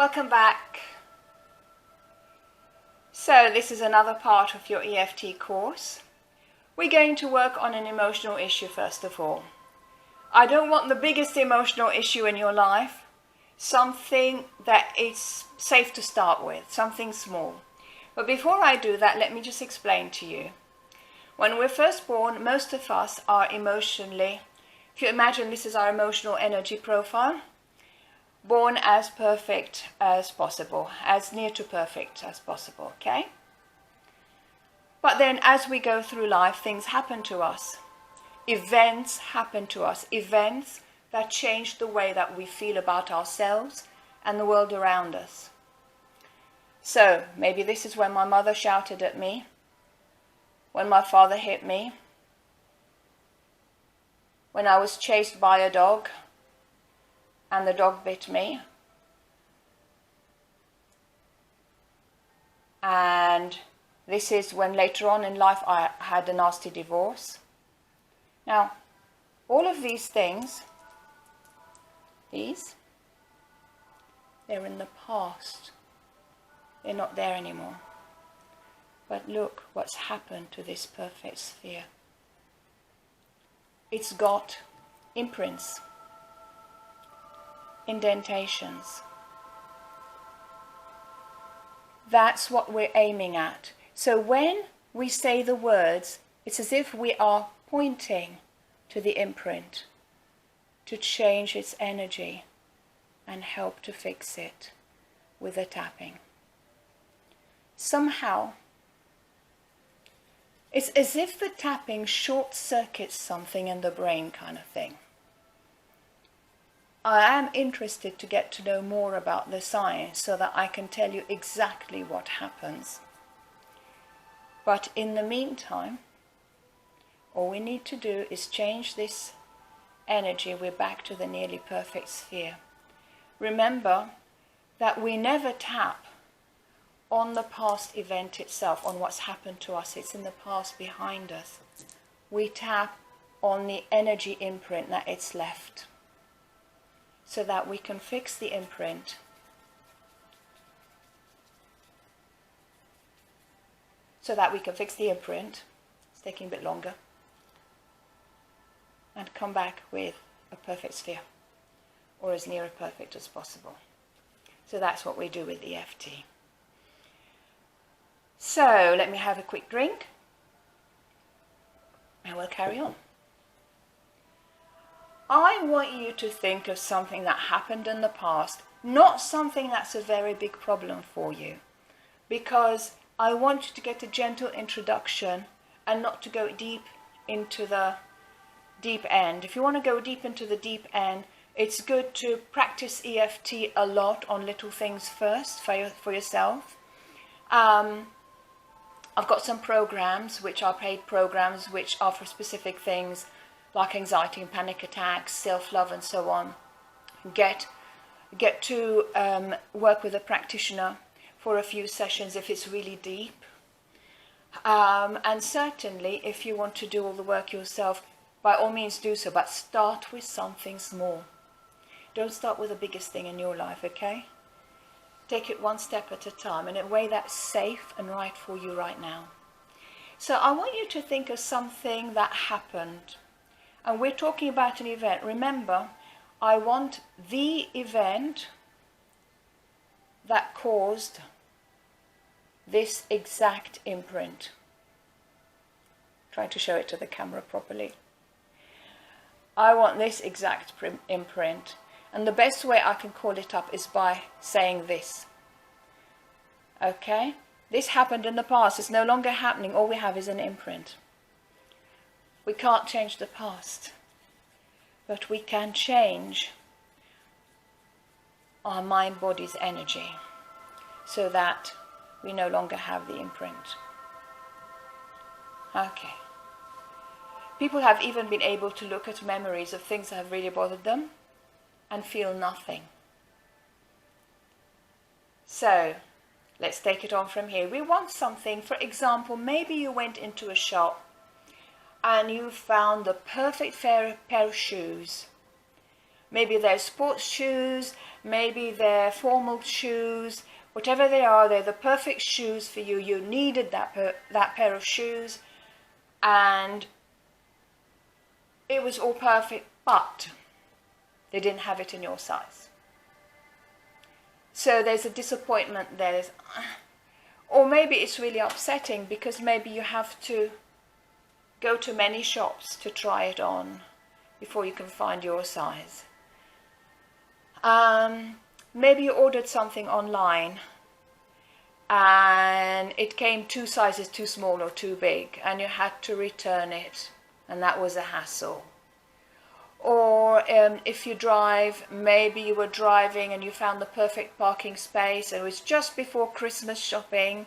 Welcome back. So this is another part of your EFT course. We're going to work on an emotional issue first of all. I don't want the biggest emotional issue in your life, something that is safe to start with, something small. But before I do that, let me just explain to you. When we're first born, most of us are emotionally, if you imagine this is our emotional energy profile, born as perfect as possible, as near to perfect as possible, okay? But then as we go through life, things happen to us. Events happen to us, events that change the way that we feel about ourselves and the world around us. So maybe this is when my mother shouted at me, when my father hit me, when I was chased by a dog and the dog bit me, and this is when later on in life I had a nasty divorce. Now, all of these things, they're in the past. They're not there anymore. But look what's happened to this perfect sphere. It's got imprints, indentations. That's what we're aiming at. So when we say the words, it's as if we are pointing to the imprint to change its energy and help to fix it with a tapping. Somehow, it's as if the tapping short-circuits something in the brain kind of thing. I am interested to get to know more about the science so that I can tell you exactly what happens. But in the meantime, all we need to do is change this energy. We're back to the nearly perfect sphere. Remember that we never tap on the past event itself, on what's happened to us. It's in the past behind us. We tap on the energy imprint that it's left so that we can fix the imprint. It's taking a bit longer. And come back with a perfect sphere, or as near a perfect as possible. So that's what we do with EFT. So let me have a quick drink, and we'll carry on. I want you to think of something that happened in the past, not something that's a very big problem for you, because I want you to get a gentle introduction and not to go deep into the deep end. If you want to go deep into the deep end, it's good to practice EFT a lot on little things first for yourself. I've got some programs which are paid programs which are for specific things like anxiety and panic attacks, self-love and so on. Get to work with a practitioner for a few sessions if it's really deep. And certainly if you want to do all the work yourself, by all means do so, but start with something small. Don't start with the biggest thing in your life, okay? Take it one step at a time in a way that's safe and right for you right now. So I want you to think of something that happened. And we're talking about an event. Remember, I want the event that caused this exact imprint. Trying to show it to the camera properly. I want this exact imprint. And the best way I can call it up is by saying this. Okay? This happened in the past. It's no longer happening. All we have is an imprint. We can't change the past. But we can change our mind-body's energy so that we no longer have the imprint. Okay. People have even been able to look at memories of things that have really bothered them and feel nothing. So, let's take it on from here. We want something, for example, maybe you went into a shop and you found the perfect pair of shoes. Maybe they're sports shoes, maybe they're formal shoes, whatever they are, they're the perfect shoes for you. You needed that pair of shoes, and it was all perfect, but they didn't have it in your size. So there's a disappointment there. Or maybe it's really upsetting because maybe you have to go to many shops to try it on before you can find your size. Maybe you ordered something online and it came 2 sizes too small or too big, and you had to return it, and that was a hassle. Or if you drive, maybe you were driving and you found the perfect parking space, and it was just before Christmas shopping,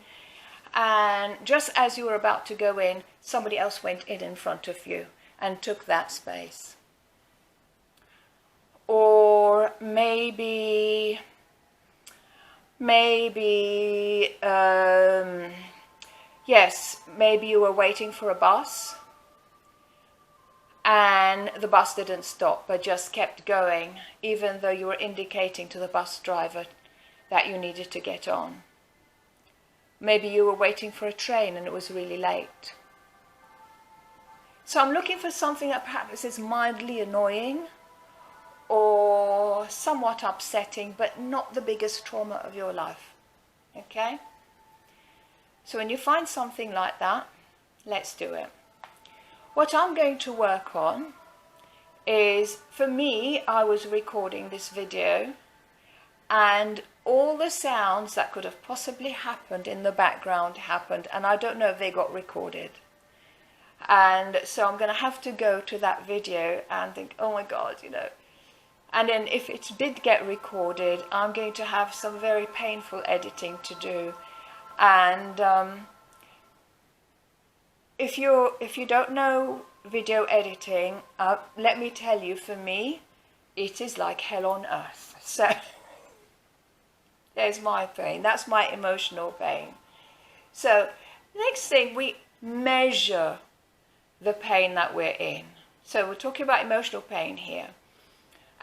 and just as you were about to go in, somebody else went in front of you and took that space. Or maybe you were waiting for a bus and the bus didn't stop but just kept going, even though you were indicating to the bus driver that you needed to get on. Maybe you were waiting for a train and it was really late. So I'm looking for something that perhaps is mildly annoying or somewhat upsetting, but not the biggest trauma of your life. Okay? So when you find something like that, let's do it. What I'm going to work on is, for me, I was recording this video, and all the sounds that could have possibly happened in the background happened, and I don't know if they got recorded. And so I'm going to have to go to that video and think, oh my God, you know. And then if it did get recorded, I'm going to have some very painful editing to do. And if you don't know video editing, let me tell you, for me, it is like hell on earth. So there's my pain. That's my emotional pain. So next thing, we measure the pain that we're in. So we're talking about emotional pain here.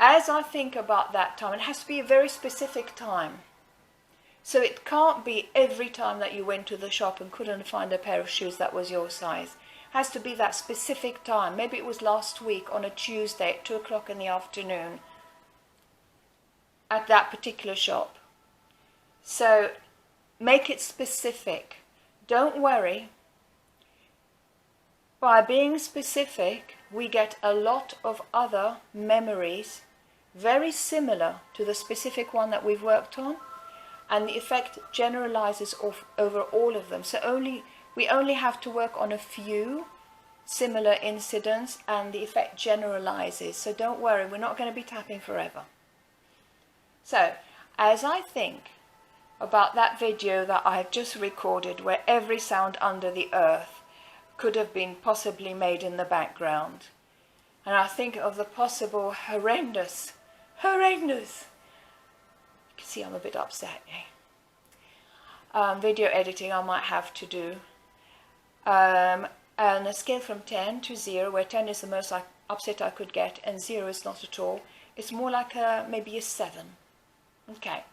As I think about that time, it has to be a very specific time. So it can't be every time that you went to the shop and couldn't find a pair of shoes that was your size. It has to be that specific time. Maybe it was last week on a Tuesday at 2 o'clock in the afternoon at that particular shop. So make it specific. Don't worry. By being specific, we get a lot of other memories very similar to the specific one that we've worked on, and the effect generalizes over all of them. So we only have to work on a few similar incidents and the effect generalizes. So don't worry, we're not going to be tapping forever. So as I think about that video that I've just recorded, where every sound under the earth could have been possibly made in the background, and I think of the possible horrendous, you can see I'm a bit upset, video editing I might have to do, and a scale from 10 to 0, where 10 is the most upset I could get and 0 is not at all. It's more like maybe a 7. Okay,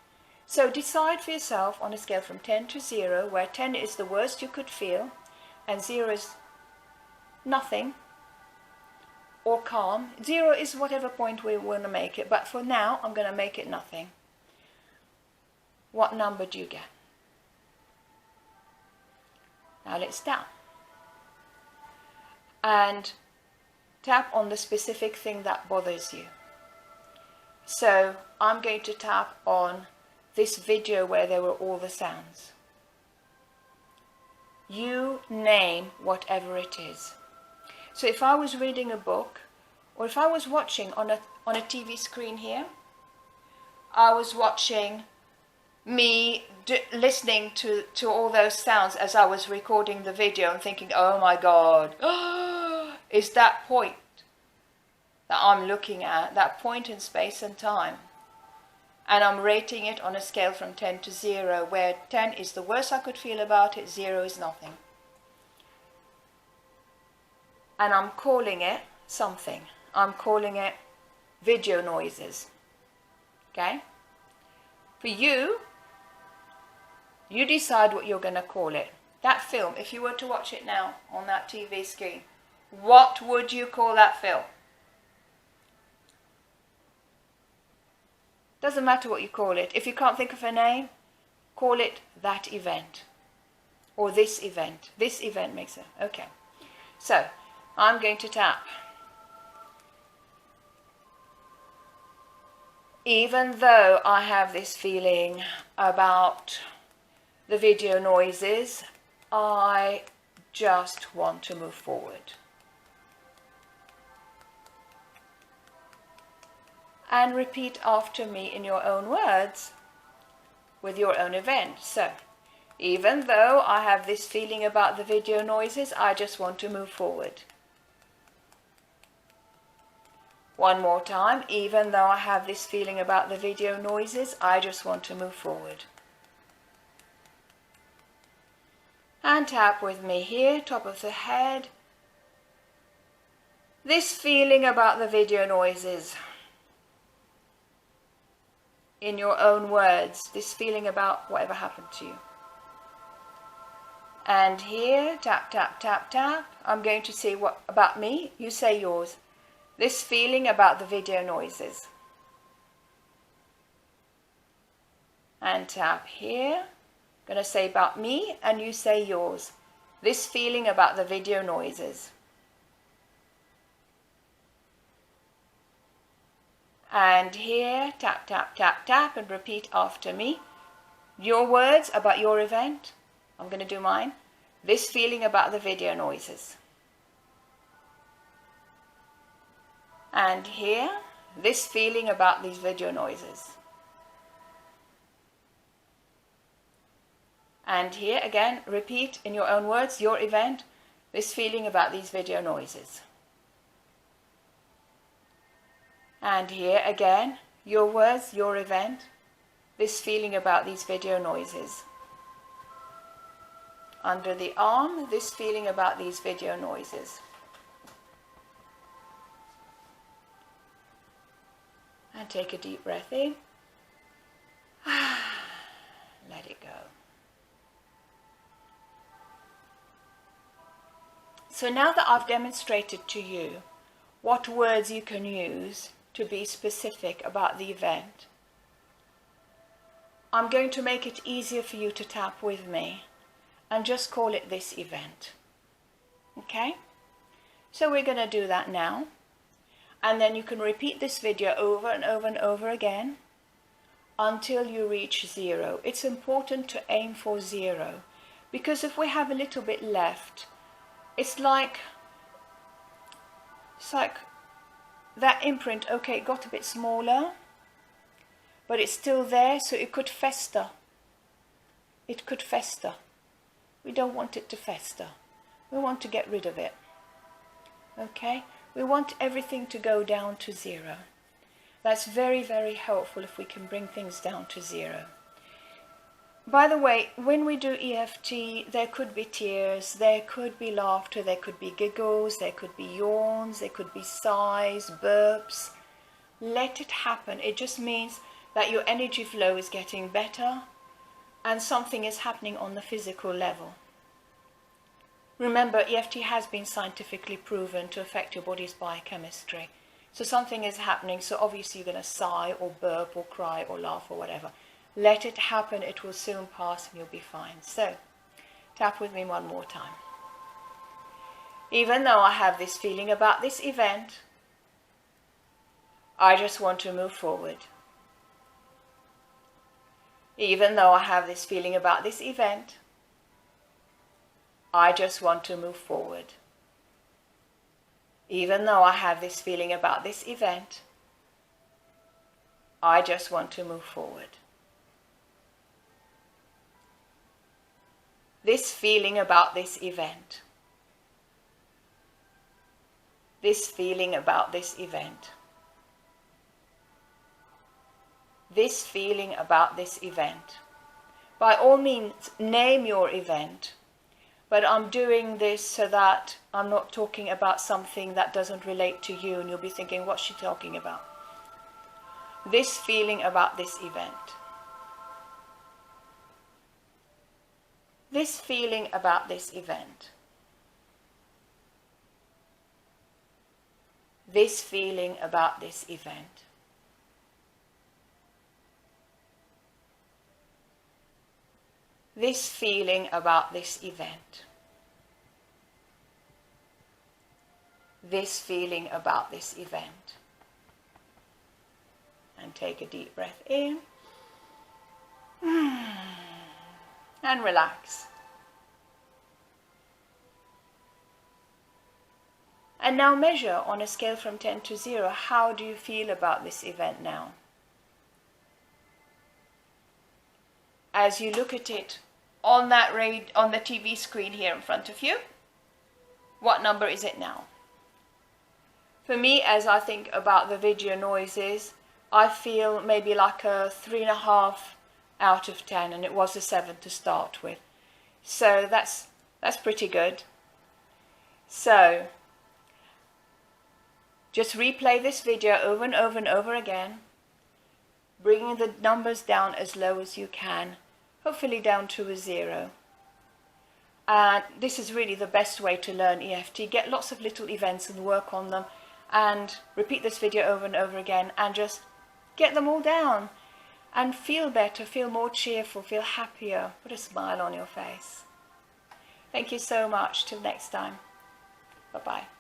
so decide for yourself on a scale from 10 to 0, where 10 is the worst you could feel and 0 is nothing or calm. 0 is whatever point we want to make it, but for now I'm going to make it nothing. What number do you get? Now let's tap. And tap on the specific thing that bothers you. So I'm going to tap on this video where there were all the sounds. You name whatever it is. So if I was reading a book, or if I was watching on a TV screen here, I was watching me listening to all those sounds as I was recording the video and thinking, oh my God, is that point that I'm looking at, that point in space and time. And I'm rating it on a scale from 10 to 0, where 10 is the worst I could feel about it, 0 is nothing. And I'm calling it something. I'm calling it video noises. Okay? For you, you decide what you're going to call it. That film, if you were to watch it now on that TV screen, what would you call that film? Doesn't matter what you call it. If you can't think of a name, call it that event. Or this event. This event makes it. Okay. So, I'm going to tap. Even though I have this feeling about the video noises, I just want to move forward. And repeat after me in your own words with your own event. So, even though I have this feeling about the video noises, I just want to move forward. One more time. Even though I have this feeling about the video noises, I just want to move forward. And tap with me here, top of the head. This feeling about the video noises. In your own words, this feeling about whatever happened to you. And here, tap, tap, tap, tap. I'm going to say what about me, you say yours. This feeling about the video noises. And tap here. I'm going to say about me and you say yours. This feeling about the video noises. And here, tap, tap, tap, tap, and repeat after me. Your words about your event. I'm going to do mine. This feeling about the video noises. And here, this feeling about these video noises. And here again, repeat in your own words, your event, this feeling about these video noises. And here again, your words, your event, this feeling about these video noises. Under the arm, this feeling about these video noises. And take a deep breath in. Let it go. So now that I've demonstrated to you what words you can use to be specific about the event, I'm going to make it easier for you to tap with me and just call it this event. Okay? So we're going to do that now. And then you can repeat this video over and over and over again until you reach 0. It's important to aim for 0, because if we have a little bit left, it's like that imprint, okay, it got a bit smaller, but it's still there, so it could fester. It could fester. We don't want it to fester. We want to get rid of it. Okay? We want everything to go down to 0. That's very, very helpful if we can bring things down to 0. By the way, when we do EFT, there could be tears, there could be laughter, there could be giggles, there could be yawns, there could be sighs, burps. Let it happen. It just means that your energy flow is getting better and something is happening on the physical level. Remember, EFT has been scientifically proven to affect your body's biochemistry. So something is happening, so obviously you're going to sigh or burp or cry or laugh or whatever. Let it happen, it will soon pass and you'll be fine. So, tap with me one more time. Even though I have this feeling about this event, I just want to move forward. Even though I have this feeling about this event, I just want to move forward. Even though I have this feeling about this event, I just want to move forward. This feeling about this event. This feeling about this event. This feeling about this event. By all means, name your event. But I'm doing this so that I'm not talking about something that doesn't relate to you and you'll be thinking, what's she talking about? This feeling about this event. this feeling about this event. This feeling about this event. This feeling about this event. This feeling about this event. And take a deep breath in. And relax. And now measure on a scale from 10 to 0, how do you feel about this event now? As you look at it on on the TV screen here in front of you, what number is it now? For me, as I think about the video noises, I feel maybe like a 3.5 out of 10, and it was a 7 to start with. So that's pretty good. So just replay this video over and over and over again, bringing the numbers down as low as you can, hopefully down to a 0. And this is really the best way to learn EFT. Get lots of little events and work on them, and repeat this video over and over again, and just get them all down and feel better, feel more cheerful, feel happier, put a smile on your face. Thank you so much. Till next time. Bye-bye.